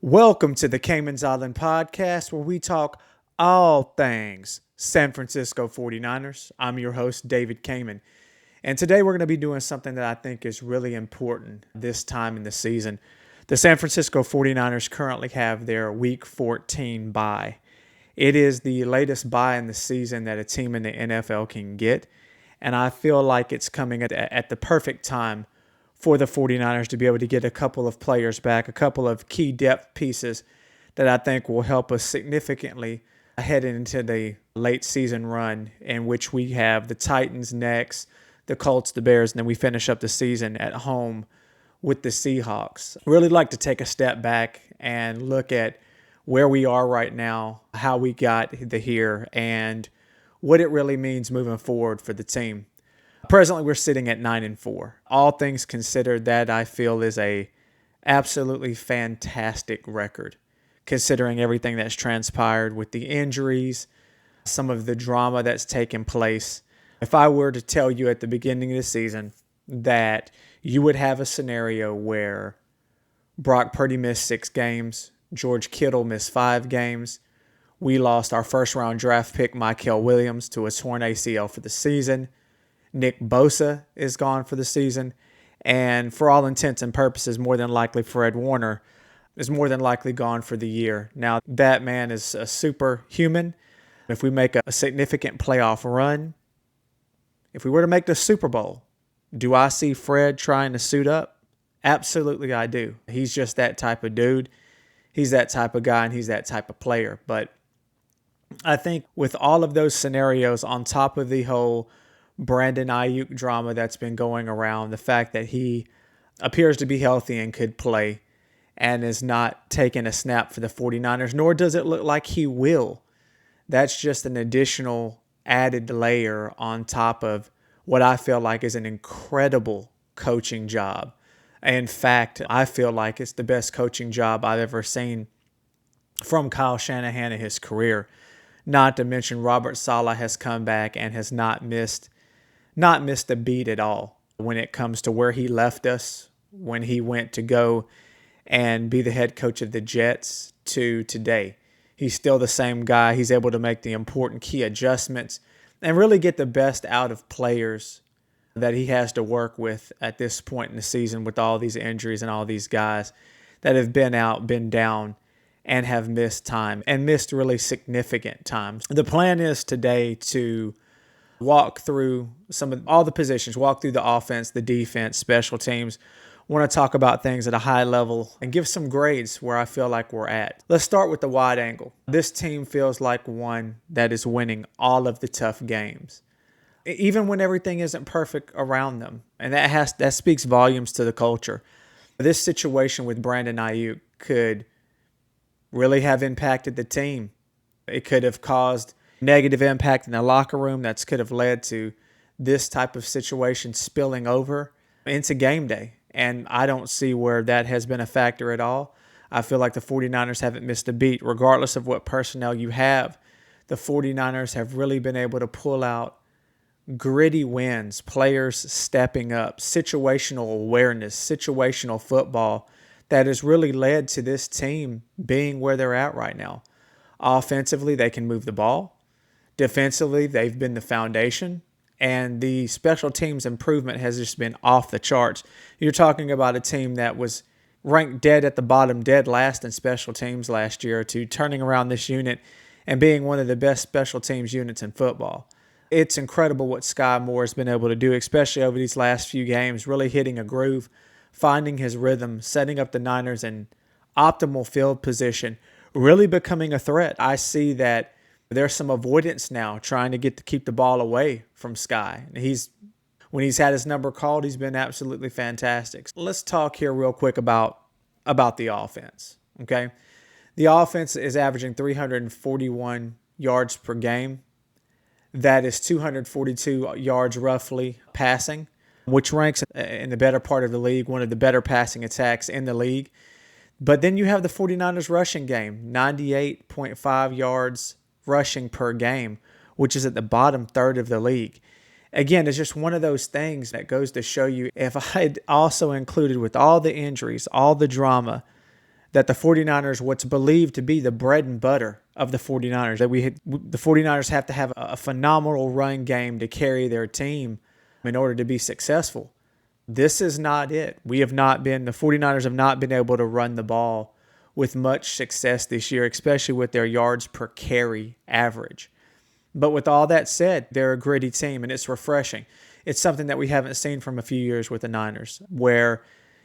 Welcome to the Cayman's Island podcast, where we talk all things San Francisco 49ers. I'm your host, David Cayman. And today we're going to be doing something that I think is really important this time in the season. The San Francisco 49ers currently have their Week 14 bye. It is the latest bye in the season that a team in the NFL can get. And I feel like it's coming at the perfect time for the 49ers to be able to get a couple of players back, a couple of key depth pieces that I think will help us significantly heading into the late season run, in which we have the Titans next, the Colts, the Bears, and then we finish up the season at home with the Seahawks. Really like to take a step back and look at where we are right now, how we got here, and what it really means moving forward for the team. Presently, we're sitting at 9-4. All things considered, that I feel is a absolutely fantastic record, considering everything that's transpired with the injuries, some of the drama that's taken place. If I were to tell you at the beginning of the season that you would have a scenario where Brock Purdy missed 6 games, George Kittle missed 5 games, we lost our first-round draft pick, Mykel Williams, to a torn ACL for the season, Nick Bosa is gone for the season, and for all intents and purposes, more than likely Fred Warner is more than likely gone for the year. Now, that man is a superhuman. If we make a significant playoff run, if we were to make the Super Bowl, do I see Fred trying to suit up? Absolutely, I do. He's just that type of dude. He's that type of guy, and he's that type of player. But I think with all of those scenarios on top of the whole Brandon Ayuk drama that's been going around, the fact that he appears to be healthy and could play and is not taking a snap for the 49ers, nor does it look like he will. That's just an additional added layer on top of what I feel like is an incredible coaching job. In fact, I feel like it's the best coaching job I've ever seen from Kyle Shanahan in his career. Not to mention Robert Saleh has come back and has not missed a beat at all when it comes to where he left us when he went to go and be the head coach of the Jets to today. He's still the same guy. He's able to make the important key adjustments and really get the best out of players that he has to work with at this point in the season, with all these injuries and all these guys that have been out, been down, and have missed time and missed really significant times. The plan is today to walk through all the positions, walk through the offense, the defense, special teams. Want to talk about things at a high level and give some grades where I feel like we're at. Let's start with the wide angle. This team feels like one that is winning all of the tough games, even when everything isn't perfect around them. And that speaks volumes to the culture. This situation with Brandon Ayuk could really have impacted the team. It could have caused negative impact in the locker room that could have led to this type of situation spilling over into game day. And I don't see where that has been a factor at all. I feel like the 49ers haven't missed a beat. Regardless of what personnel you have, the 49ers have really been able to pull out gritty wins, players stepping up, situational awareness, situational football that has really led to this team being where they're at right now. Offensively, they can move the ball. Defensively, they've been the foundation, and the special teams improvement has just been off the charts. You're talking about a team that was ranked dead at the bottom, dead last in special teams last year, to turning around this unit and being one of the best special teams units in football. It's incredible what Sky Moore has been able to do, especially over these last few games, really hitting a groove, finding his rhythm, setting up the Niners in optimal field position, really becoming a threat. I see that there's some avoidance now, trying to keep the ball away from Sky. When he's had his number called, he's been absolutely fantastic. Let's talk here real quick about the offense. Okay, the offense is averaging 341 yards per game. That is 242 yards roughly passing, which ranks in the better part of the league, one of the better passing attacks in the league. But then you have the 49ers rushing game, 98.5 yards rushing per game, which is at the bottom third of the league. Again, it's just one of those things that goes to show you, if I had also included with all the injuries, all the drama that the 49ers, what's believed to be the bread and butter of the 49ers, that the 49ers have to have a phenomenal run game to carry their team in order to be successful. This is not it. The 49ers have not been able to run the ball with much success this year, especially with their yards per carry average. But with all that said, they're a gritty team, and it's refreshing. It's something that we haven't seen from a few years with the Niners, where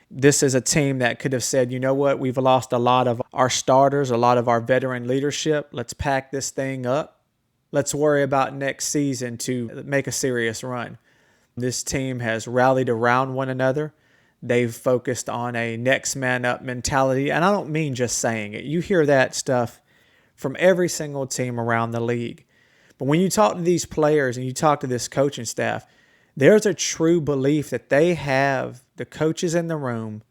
this is a team that could have said, you know what, we've lost a lot of our starters, a lot of our veteran leadership. Let's pack this thing up. Let's worry about next season to make a serious run. This team has rallied around one another. They've focused on a next man up mentality. And I don't mean just saying it. You hear that stuff from every single team around the league. But when you talk to these players and you talk to this coaching staff, there's a true belief that they have the coaches in the room,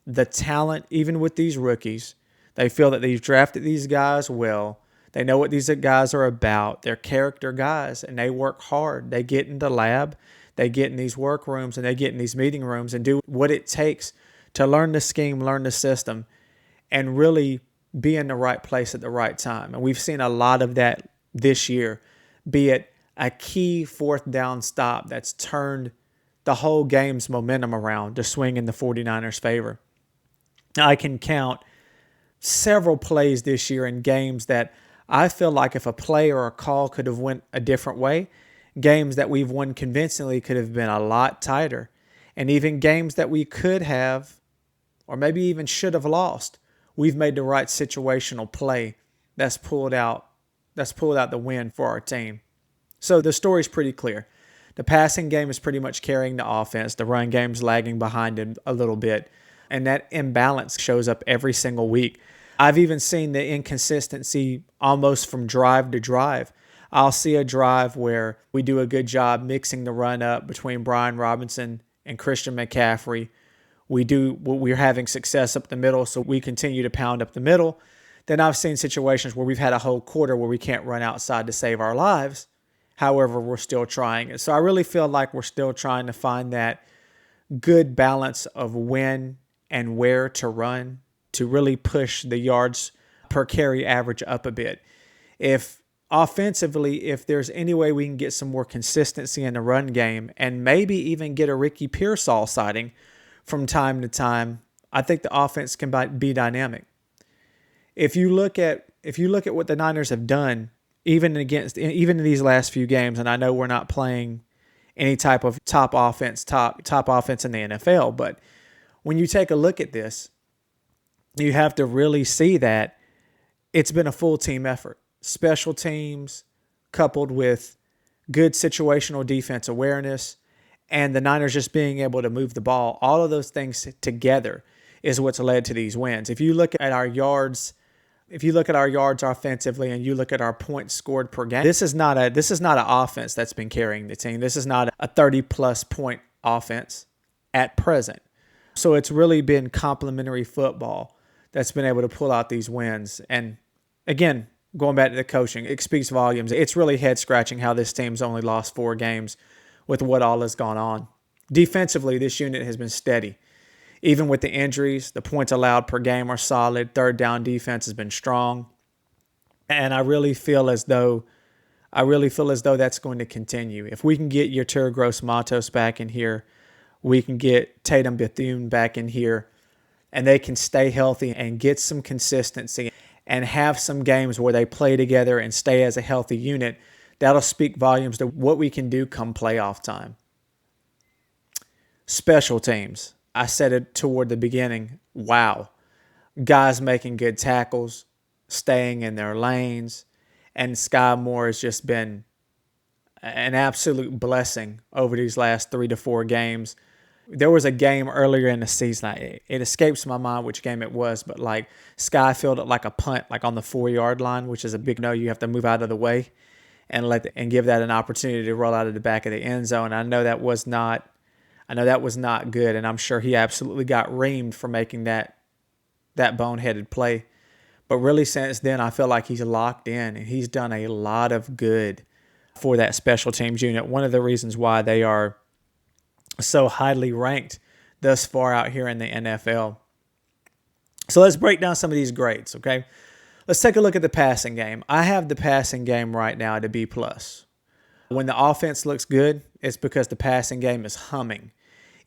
the talent, even with these rookies. They feel that they've drafted these guys well. They know what these guys are about. They're character guys, and they work hard. They get in the lab, they get in these work rooms, and they get in these meeting rooms and do what it takes to learn the scheme, learn the system, and really be in the right place at the right time. And we've seen a lot of that this year, be it a key fourth down stop that's turned the whole game's momentum around to swing in the 49ers' favor. I can count several plays this year in games that I feel like if a play or a call could have went a different way, games that we've won convincingly could have been a lot tighter. And even games that we could have, or maybe even should have lost, we've made the right situational play that's pulled out the win for our team. So the story's pretty clear. The passing game is pretty much carrying the offense. The run game's lagging behind it a little bit. And that imbalance shows up every single week. I've even seen the inconsistency almost from drive to drive. I'll see a drive where we do a good job mixing the run up between Brian Robinson and Christian McCaffrey. We're having success up the middle, so we continue to pound up the middle. Then I've seen situations where we've had a whole quarter where we can't run outside to save our lives. However, we're still trying it. So I really feel like we're still trying to find that good balance of when and where to run to really push the yards per carry average up a bit. If there's any way we can get some more consistency in the run game and maybe even get a Ricky Pearsall sighting from time to time, I think the offense can be dynamic. If you look at what the Niners have done, even in these last few games, and I know we're not playing any type of top offense in the NFL, but when you take a look at this, you have to really see that it's been a full team effort. Special teams coupled with good situational defense awareness and the Niners just being able to move the ball, all of those things together is what's led to these wins. If you look at our yards offensively and you look at our points scored per game, this is not an offense that's been carrying the team. This is not a 30-plus point offense at present. So it's really been complementary football that's been able to pull out these wins. And again, going back to the coaching, it speaks volumes. It's really head-scratching how this team's only lost 4 games with what all has gone on. Defensively, this unit has been steady. Even with the injuries, the points allowed per game are solid. Third down defense has been strong. And I really feel as though that's going to continue. If we can get Yetur Gross-Matos back in here, we can get Tatum Bethune back in here, and they can stay healthy and get some consistency and have some games where they play together and stay as a healthy unit, that'll speak volumes to what we can do come playoff time. Special teams. I said it toward the beginning. Wow. Guys making good tackles, staying in their lanes, and Sky Moore has just been an absolute blessing over these last 3 to 4 games. There was a game earlier in the season. It escapes my mind which game it was, but like Sky fielded like a punt, like on the 4-yard line, which is a big no. You have to move out of the way and give that an opportunity to roll out of the back of the end zone. I know that was not good, and I'm sure he absolutely got reamed for making that boneheaded play. But really, since then, I feel like he's locked in, and he's done a lot of good for that special teams unit. One of the reasons why they are so highly ranked thus far out here in the NFL. So let's break down some of these grades, okay? Let's take a look at the passing game. I have the passing game right now at a B+. When the offense looks good, it's because the passing game is humming.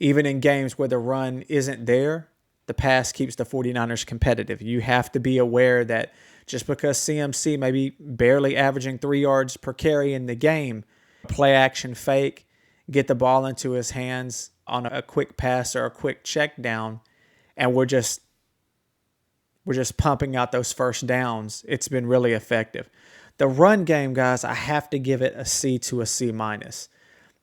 Even in games where the run isn't there, the pass keeps the 49ers competitive. You have to be aware that just because CMC may be barely averaging 3 yards per carry in the game, play action fake, get the ball into his hands on a quick pass or a quick check down, and we're just pumping out those first downs. It's been really effective. The run game, guys, I have to give it a C to a C minus.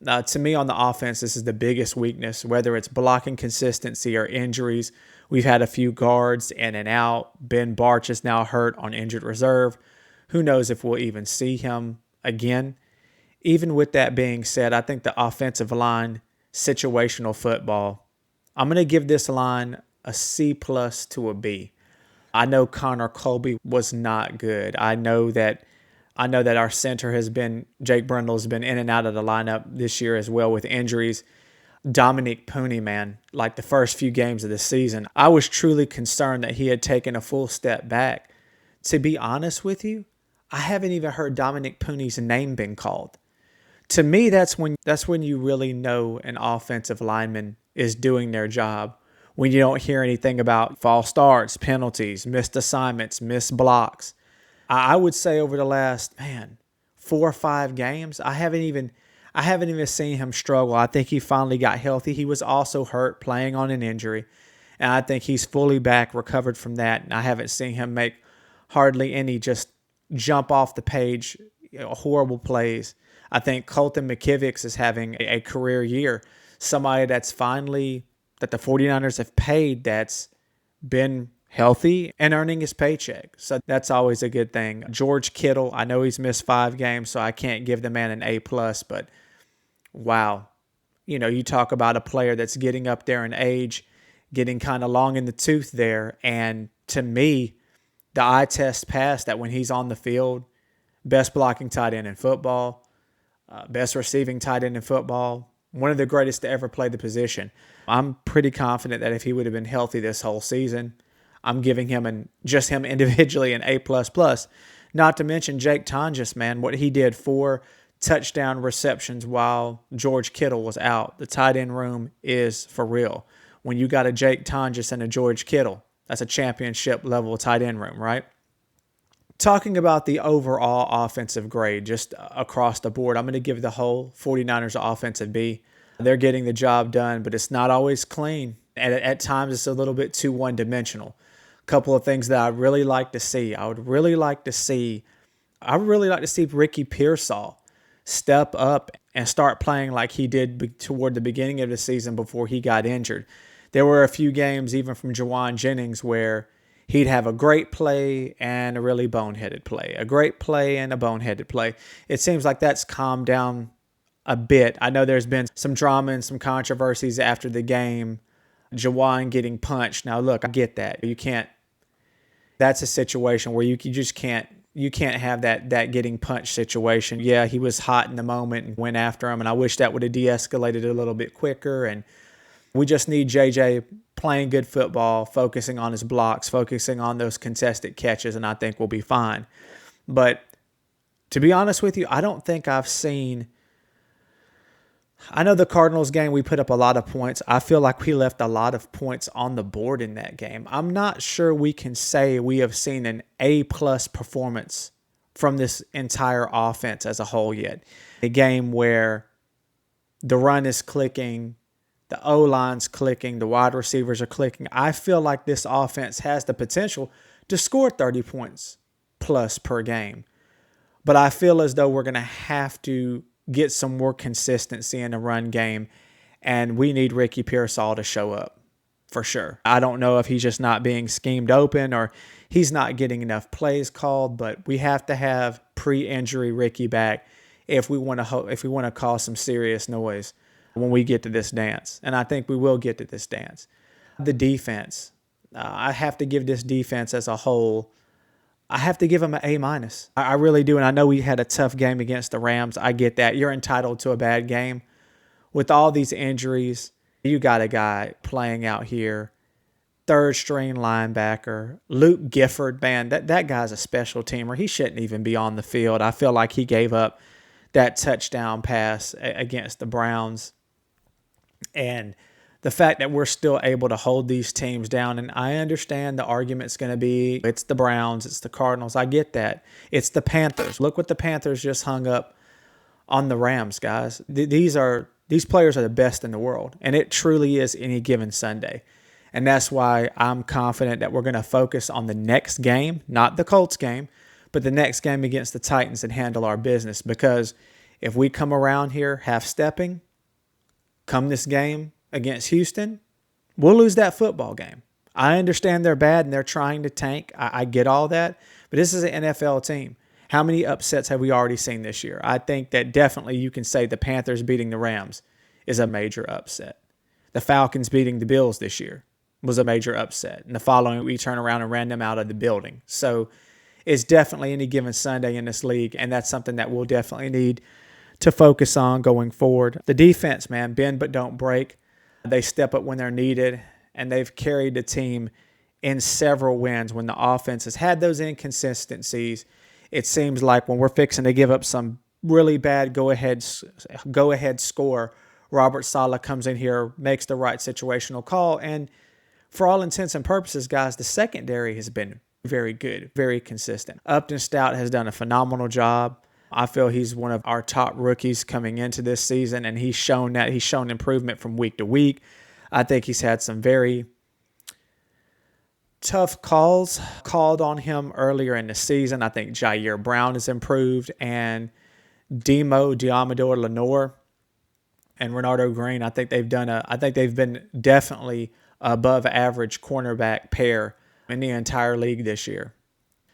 To me, on the offense, this is the biggest weakness, whether it's blocking consistency or injuries. We've had a few guards in and out. Ben Barch is now hurt on injured reserve. Who knows if we'll even see him again? Even with that being said, I think the offensive line, situational football, I'm going to give this line a C plus to a B. I know Connor Colby was not good. I know that our center Jake Brundle has been in and out of the lineup this year as well with injuries. Dominic Pooney, man, like the first few games of the season, I was truly concerned that he had taken a full step back. To be honest with you, I haven't even heard Dominic Pooney's name being called. To me, that's when you really know an offensive lineman is doing their job. When you don't hear anything about false starts, penalties, missed assignments, missed blocks. I would say over the last 4 or 5 games, I haven't even seen him struggle. I think he finally got healthy. He was also hurt playing on an injury, and I think he's fully back, recovered from that. And I haven't seen him make hardly any just jump off the page, horrible plays. I think Colton McKivitz is having a career year. Somebody that the 49ers have paid that's been healthy and earning his paycheck. So that's always a good thing. George Kittle, I know he's missed 5 games, so I can't give the man an A+, but wow. You talk about a player that's getting up there in age, getting kind of long in the tooth there, and to me, the eye test passed that when he's on the field, best blocking tight end in football, best receiving tight end in football, one of the greatest to ever play the position. I'm pretty confident that if he would have been healthy this whole season, I'm giving him just him individually an A++. Not to mention Jake Tonjes, man, what he did, 4 touchdown receptions while George Kittle was out. The tight end room is for real. When you got a Jake Tonjes and a George Kittle, that's a championship level tight end room, right? Talking about the overall offensive grade, just across the board, I'm going to give the whole 49ers offensive B. They're getting the job done, but it's not always clean. And at times, it's a little bit too one-dimensional. A couple of things that I'd really like to see. I would really like to see Ricky Pearsall step up and start playing like he did toward the beginning of the season before he got injured. There were a few games, even from Jawan Jennings, where he'd have a great play and a really boneheaded play, a great play and a boneheaded play. It seems like that's calmed down a bit. I know there's been some drama and some controversies after the game, Jawan getting punched. Now, look, I get that. That's a situation where you just can't have that getting punched situation. Yeah, he was hot in the moment and went after him, and I wish that would have de-escalated a little bit quicker. And we just need JJ playing good football, focusing on his blocks, focusing on those contested catches, and I think we'll be fine. But to be honest with you, I don't think I've seen – I know the Cardinals game, we put up a lot of points. I feel like we left a lot of points on the board in that game. I'm not sure we can say we have seen an A-plus performance from this entire offense as a whole yet. A game where the run is clicking, the O-line's clicking, the wide receivers are clicking. I feel like this offense has the potential to score 30 points plus per game. But I feel as though we're going to have to get some more consistency in the run game, and we need Ricky Pearsall to show up for sure. I don't know if he's just not being schemed open or he's not getting enough plays called, but we have to have pre-injury Ricky back if we want to cause some serious noise when we get to this dance, and I think we will get to this dance. The defense, I have to give this defense as a whole, I have to give him an A-. I really do, and I know we had a tough game against the Rams. I get that. You're entitled to a bad game. With all these injuries, you got a guy playing out here third string linebacker. Luke Gifford, man, that guy's a special teamer. He shouldn't even be on the field. I feel like he gave up that touchdown pass against the Browns. And the fact that we're still able to hold these teams down, and I understand the argument's going to be it's the Browns, it's the Cardinals. I get that. It's the Panthers. Look what the Panthers just hung up on the Rams, guys. These players are the best in the world, and it truly is any given Sunday. And that's why I'm confident that we're going to focus on the next game, not the Colts game, but the next game against the Titans and handle our business. Because if we come around here half-stepping, come this game against Houston, we'll lose that football game. I understand they're bad and they're trying to tank. I get all that. But this is an NFL team. How many upsets have we already seen this year? I think that definitely you can say the Panthers beating the Rams is a major upset. The Falcons beating the Bills this year was a major upset. And the following week, we turn around and ran them out of the building. So it's definitely any given Sunday in this league, and that's something that we'll definitely need to focus on going forward. The defense, man, bend but don't break. They step up when they're needed, and they've carried the team in several wins when the offense has had those inconsistencies. It seems like when we're fixing to give up some really bad go-ahead score, Robert Saleh comes in here, makes the right situational call, and for all intents and purposes, guys, the secondary has been very good, very consistent. Upton Stout has done a phenomenal job. I feel he's one of our top rookies coming into this season, and he's shown that. He's shown improvement from week to week. I think he's had some very tough calls called on him earlier in the season. I think Jair Brown has improved, and Diamador Lenore and Renardo Green, I think they've been definitely above average cornerback pair in the entire league this year.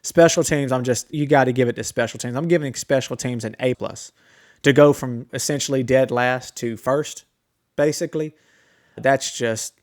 Special teams, you got to give it to special teams. I'm giving special teams an A+. To go from essentially dead last to first, basically, that just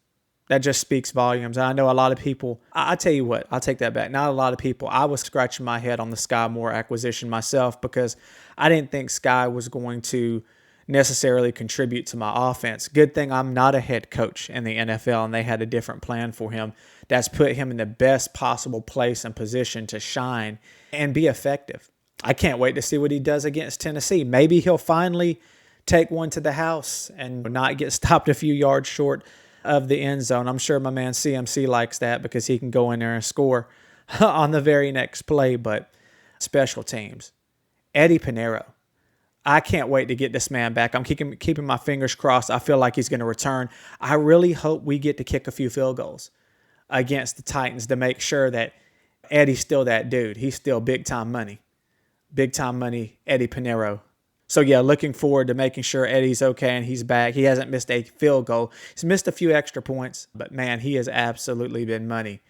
speaks volumes. I know a lot of people, I tell you what, I'll take that back. Not a lot of people. I was scratching my head on the Sky Moore acquisition myself because I didn't think Sky was going to necessarily contribute to my offense. Good thing I'm not a head coach in the NFL, and they had a different plan for him that's put him in the best possible place and position to shine and be effective. I can't wait to see what he does against Tennessee. Maybe he'll finally take one to the house and not get stopped a few yards short of the end zone. I'm sure my man CMC likes that because he can go in there and score on the very next play. But special teams, Eddie Pinheiro. I can't wait to get this man back. I'm keeping my fingers crossed. I feel like he's going to return. I really hope we get to kick a few field goals against the Titans to make sure that Eddie's still that dude. He's still big-time money. Big-time money, Eddie Pinheiro. So, yeah, looking forward to making sure Eddie's okay and he's back. He hasn't missed a field goal. He's missed a few extra points, but, man, he has absolutely been money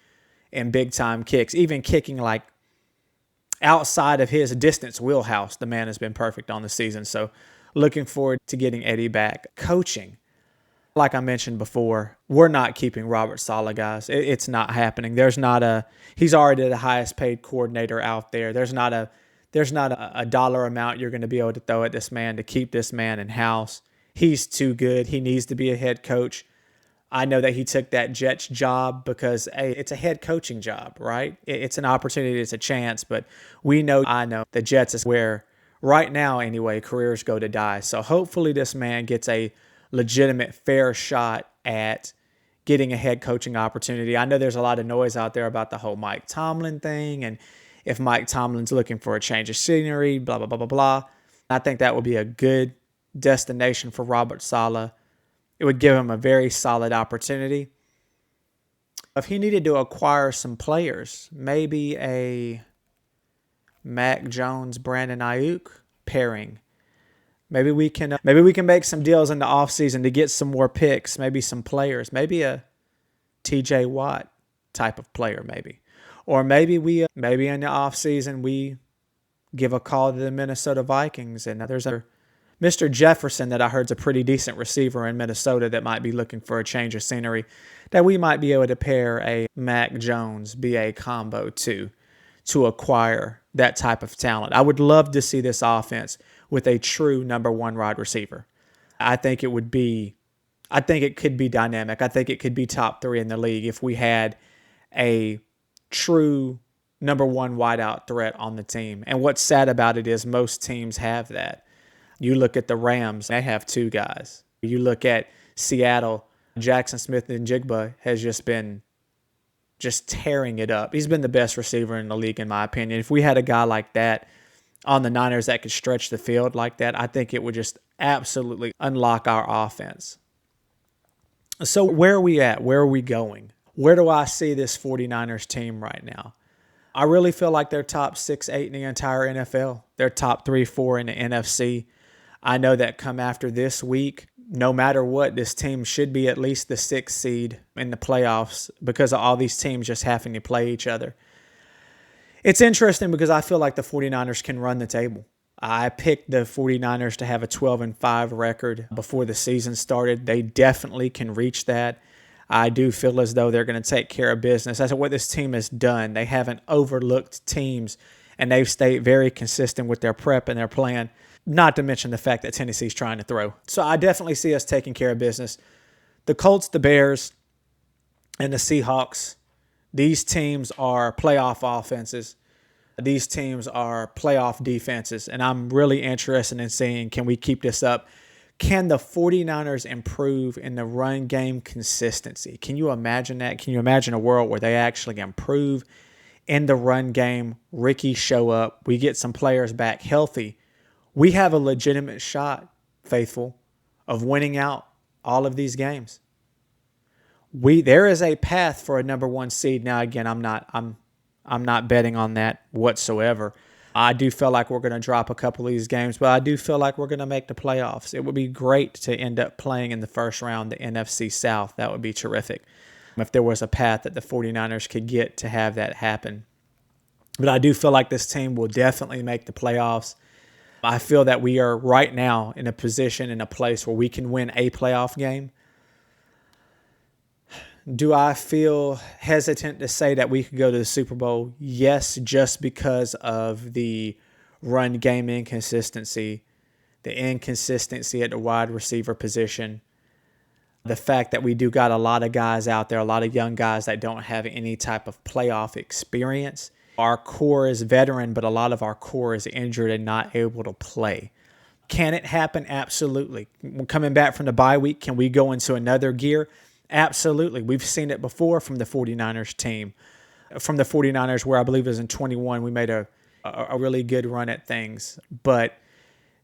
in big-time kicks, even kicking like outside of his distance wheelhouse. The man has been perfect on the season. So looking forward to getting Eddie back. Coaching. Like I mentioned before, we're not keeping Robert Saleh, guys. It's not happening. He's already the highest paid coordinator out there. There's not a dollar amount you're going to be able to throw at this man to keep this man in-house. He's too good. He needs to be a head coach. I know that he took that Jets job because, hey, it's a head coaching job, right? It's an opportunity, it's a chance, but I know the Jets is where, right now anyway, careers go to die. So hopefully this man gets a legitimate, fair shot at getting a head coaching opportunity. I know there's a lot of noise out there about the whole Mike Tomlin thing, and if Mike Tomlin's looking for a change of scenery, blah, blah, blah, blah, blah. I think that would be a good destination for Robert Saleh. It would give him a very solid opportunity. If he needed to acquire some players, maybe a Mac Jones, Brandon Ayuk pairing. Maybe we can make some deals in the offseason to get some more picks, maybe some players, maybe a TJ Watt type of player maybe. Or maybe in the offseason we give a call to the Minnesota Vikings, and there's a Mr. Jefferson that I heard is a pretty decent receiver in Minnesota that might be looking for a change of scenery, that we might be able to pair a Mac Jones BA combo to acquire that type of talent. I would love to see this offense with a true number one wide receiver. I think it would be I think it could be dynamic. I think it could be top 3 in the league if we had a true number 1 wideout threat on the team. And what's sad about it is most teams have that. You look at the Rams, they have 2 guys. You look at Seattle, Jackson Smith and Jigba has just been tearing it up. He's been the best receiver in the league, in my opinion. If we had a guy like that on the Niners that could stretch the field like that, I think it would just absolutely unlock our offense. So where are we at? Where are we going? Where do I see this 49ers team right now? I really feel like they're top 6, 8 in the entire NFL. They're top 3, 4 in the NFC. I know that come after this week, no matter what, this team should be at least the 6th seed in the playoffs because of all these teams just having to play each other. It's interesting because I feel like the 49ers can run the table. I picked the 49ers to have a 12-5 record before the season started. They definitely can reach that. I do feel as though they're going to take care of business. That's what this team has done. They haven't overlooked teams, and they've stayed very consistent with their prep and their plan, not to mention the fact that Tennessee's trying to throw. So I definitely see us taking care of business. The Colts, the Bears, and the Seahawks, these teams are playoff offenses. These teams are playoff defenses, and I'm really interested in seeing, can we keep this up? Can the 49ers improve in the run game consistency? Can you imagine that? Can you imagine a world where they actually improve in the run game? Ricky show up. We get some players back healthy. We have a legitimate shot, faithful, of winning out all of these games. There is a path for a number 1 seed. Now, again, I'm not betting on that whatsoever. I do feel like we're going to drop a couple of these games, but I do feel like we're going to make the playoffs. It would be great to end up playing in the first round, the NFC South. That would be terrific if there was a path that the 49ers could get to have that happen. But I do feel like this team will definitely make the playoffs. I feel that we are right now in a position, in a place where we can win a playoff game. Do I feel hesitant to say that we could go to the Super Bowl? Yes, just because of the run game inconsistency, the inconsistency at the wide receiver position, the fact that we do got a lot of guys out there, a lot of young guys that don't have any type of playoff experience. Our core is veteran, but a lot of our core is injured and not able to play. Can it happen? Absolutely. Coming back from the bye week, can we go into another gear? Absolutely. We've seen it before from the 49ers team. From the 49ers, where I believe it was in 21, we made a really good run at things. But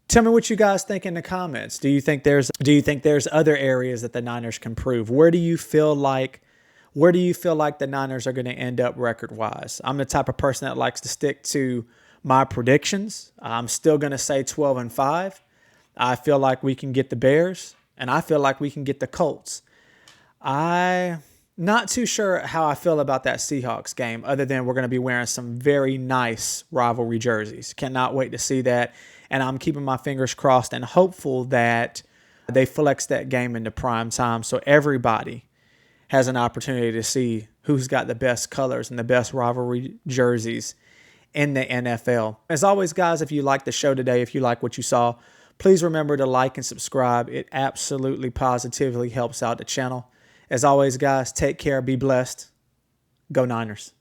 tell me what you guys think in the comments. Do you think there's other areas that the Niners can improve? Where do you feel like the Niners are going to end up record-wise? I'm the type of person that likes to stick to my predictions. I'm still going to say 12-5. I feel like we can get the Bears, and I feel like we can get the Colts. I'm not too sure how I feel about that Seahawks game, other than we're going to be wearing some very nice rivalry jerseys. Cannot wait to see that. And I'm keeping my fingers crossed and hopeful that they flex that game into prime time so everybody has an opportunity to see who's got the best colors and the best rivalry jerseys in the NFL. As always, guys, if you like the show today, if you like what you saw, please remember to like and subscribe. It absolutely positively helps out the channel. As always, guys, take care, be blessed. Go Niners.